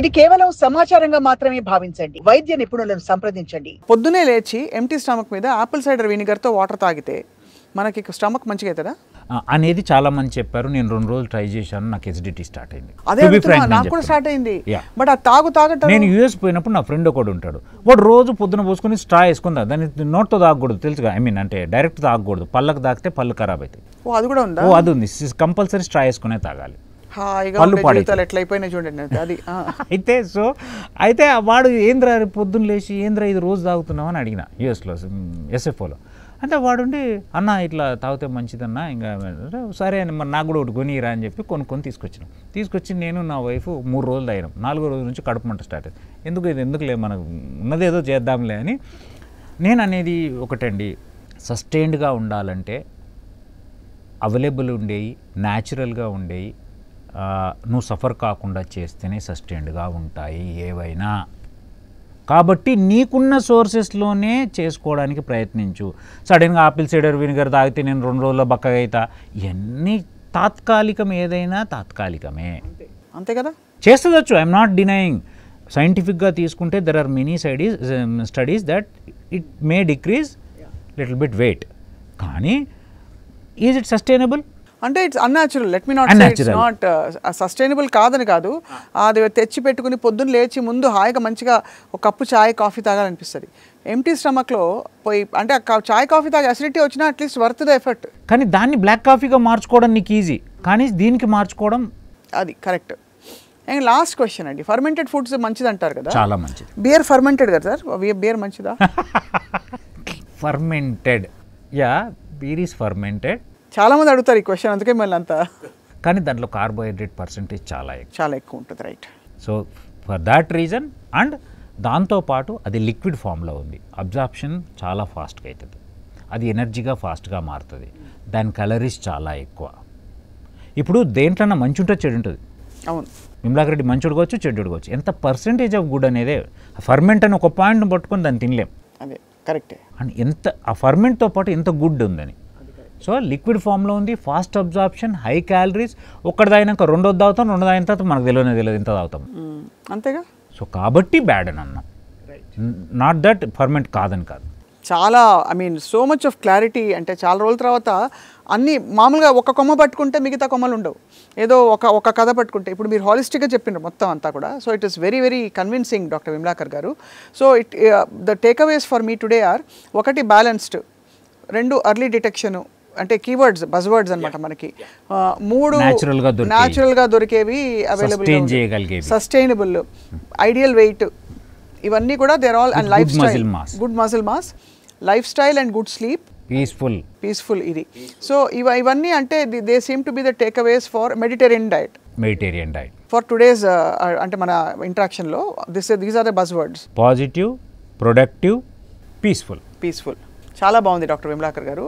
ఇది కేవలం సమాచారంగా మాత్రమే భావించండి. వైద్య నిపుణులను సంప్రదించండి. పొద్దునే లేచి ఎంటీ స్టమక్ మీద ఆపిల్ సైడర్ వినిగర్ తో వాటర్ తాగితే మనకి స్టమక్ మంచిగా అవుతుందా అనేది చాలా మంది చెప్పారు. నేను 2 రోజులు ట్రై చేశాను, నాకు ఎసిడిటీ స్టార్ట్ అయింది. అదే నాకు కూడా స్టార్ట్ అయింది. బట్ ఆ తాగటం నేను యూఎస్ పోయినప్పుడు నా ఫ్రెండ్ ఒకడు ఉంటాడు, వాడు రోజు పొద్దున పోసుకొని స్ట్రా వేసుకుందా, దాన్ని నోట్తో తాగకూడదు తెలుసుగా, ఐ మీన్ అంటే డైరెక్ట్ తాగకూడదు, పళ్ళకు తాగితే పళ్ళు ఖరాబ్ అవుతాయి. అది కూడా ఉందా? అది ఉంది, కంపల్సరీ స్ట్రా వేసుకునే తాగాలి. ఎట్లయిపోయినాయి చూడండి అది. అయితే వాడు ఏంద్రా పొద్దున్న లేచి ఏంద్రా ఇది రోజు తాగుతున్నావు అని అడిగిన యూఎస్లో ఎస్ఎఫ్ఓలో. అంటే వాడుండి అన్న ఇట్లా తాగితే మంచిదన్నా, ఇంకా సరే అని మరి నాకు కూడా ఒకటి కొనిరా అని చెప్పి కొనుక్కొని తీసుకొచ్చి నేను నా వైఫ్ 3 రోజులు తాగినాం. 4వ రోజు నుంచి కడుపు మంట స్టార్ట్ అయింది. ఎందుకులే మనకు ఉన్నదేదో చేద్దాంలే అని. నేను అనేది ఒకటండి, సస్టైన్డ్గా ఉండాలంటే అవైలబుల్ ఉండేవి, న్యాచురల్గా ఉండేవి, నువ్వు సఫర్ కాకుండా చేస్తేనే సస్టైన్డ్గా ఉంటాయి ఏవైనా. కాబట్టి నీకున్న సోర్సెస్లోనే చేసుకోవడానికి ప్రయత్నించు. సడన్గా ఆపిల్ సైడర్ వినిగర్ తాగితే నేను 2 రోజుల్లో బక్కగా అవుతా, ఇవన్నీ తాత్కాలికం, ఏదైనా తాత్కాలికమే, అంతే కదా. చేస్తుందచ్చు, ఐఎమ్ నాట్ డినయింగ్. సైంటిఫిక్గా తీసుకుంటే there are many studies that it may decrease little bit weight, కానీ ఈజ్ ఇట్ సస్టైనబుల్ అంటే it's unnatural. Let me not say it's not sustainable కాదని కాదు, అది తెచ్చి పెట్టుకుని పొద్దున్న లేచి ముందు హాయిగా మంచిగా ఒక కప్పు చాయ్ కాఫీ తాగాలనిపిస్తుంది. ఎంటీ స్టమక్లో పోయి అంటే చాయ్ కాఫీ తాగి అసిడిటీ వచ్చినా అట్లీస్ట్ వర్త్ ద ఎఫర్ట్. కానీ దాన్ని బ్లాక్ కాఫీగా మార్చుకోవడం నీకు ఈజీ, కానీ దీనికి మార్చుకోవడం అది కరెక్ట్. అండ్ లాస్ట్ క్వశ్చన్ అండి, ఫర్మెంటెడ్ ఫుడ్స్ మంచిది అంటారు కదా, చాలా మంచిది. బియర్ ఫర్మెంటెడ్ కదా సార్, బియర్ మంచిదా? Fermented, yeah, beer is fermented. చాలా మంది అడుగుతారు ఈ క్వశ్చన్, అందుకే మళ్ళీ అంతా. కానీ దాంట్లో కార్బోహైడ్రేట్ పర్సెంటేజ్ చాలా ఎక్కువ ఉంటుంది, right. So for that reason, and దాంతోపాటు అది లిక్విడ్ ఫామ్లో ఉంది, అబ్జార్ప్షన్ చాలా ఫాస్ట్గా అవుతుంది, అది ఎనర్జీగా ఫాస్ట్గా మారుతుంది, దాని కలరీస్ చాలా ఎక్కువ. ఇప్పుడు దేంట్లన్నా మంచి ఉంటుంది, చెడు ఉంటుంది. అవును, విమలాకర్ రెడ్డి మంచి ఉడవచ్చు, చెడు ఉడవచ్చు. ఎంత పర్సెంటేజ్ ఆఫ్ గుడ్ అనేదే, ఫర్మెంట్ అని ఒక పాయింట్ని పట్టుకొని దాన్ని తినలేం. అదే కరెక్టే. అండ్ ఎంత ఆ ఫర్మెంట్తో పాటు ఎంత గుడ్ ఉందని. సో లిక్విడ్ ఫామ్లో ఉంది, ఫాస్ట్ అబ్జార్ప్షన్, హై క్యాలరీస్. ఒక్కటి తాగినాక 2వ తాగుతాం, 2 తాగిన తర్వాత మనకు తెలియదు ఇంత తాగుతాం, అంతేగా. సో కాబట్టి బ్యాడ్ అని అన్నాం, నాట్ దట్ ఫర్మెంట్ కాదని కాదు. చాలా I mean so much of clarity. అంటే చాలా రోజుల తర్వాత అన్నీ మామూలుగా ఒక కొమ్మ పట్టుకుంటే మిగతా కొమ్మలు ఉండవు, ఏదో ఒక కథ పట్టుకుంటే. ఇప్పుడు మీరు హాలిస్టిక్గా చెప్పినారు మొత్తం అంతా కూడా. So it is very very convincing doctor Vimalakar garu. So the takeaways for me today are: 1 balanced, 2 early detection, అంటే కీవర్డ్స్, బజ్వర్డ్స్ అనమాట మనకి. 3 న్యాచురల్గా దొరికేవి, అవైలబుల్, సస్టైనబుల్, ఐడియల్ వెయిట్, ఇవన్నీ కూడా there all. And life style, good muscle mass, life style and good sleep, peaceful ఇది. So ఇవన్నీ అంటే they seem to be the takeaways for Mediterranean diet for today's అంటే మన ఇంట్రాక్షన్లో. These are the buzzwords: positive, productive, peaceful. చాలా బాగుంది doctor Vimalakar గారు.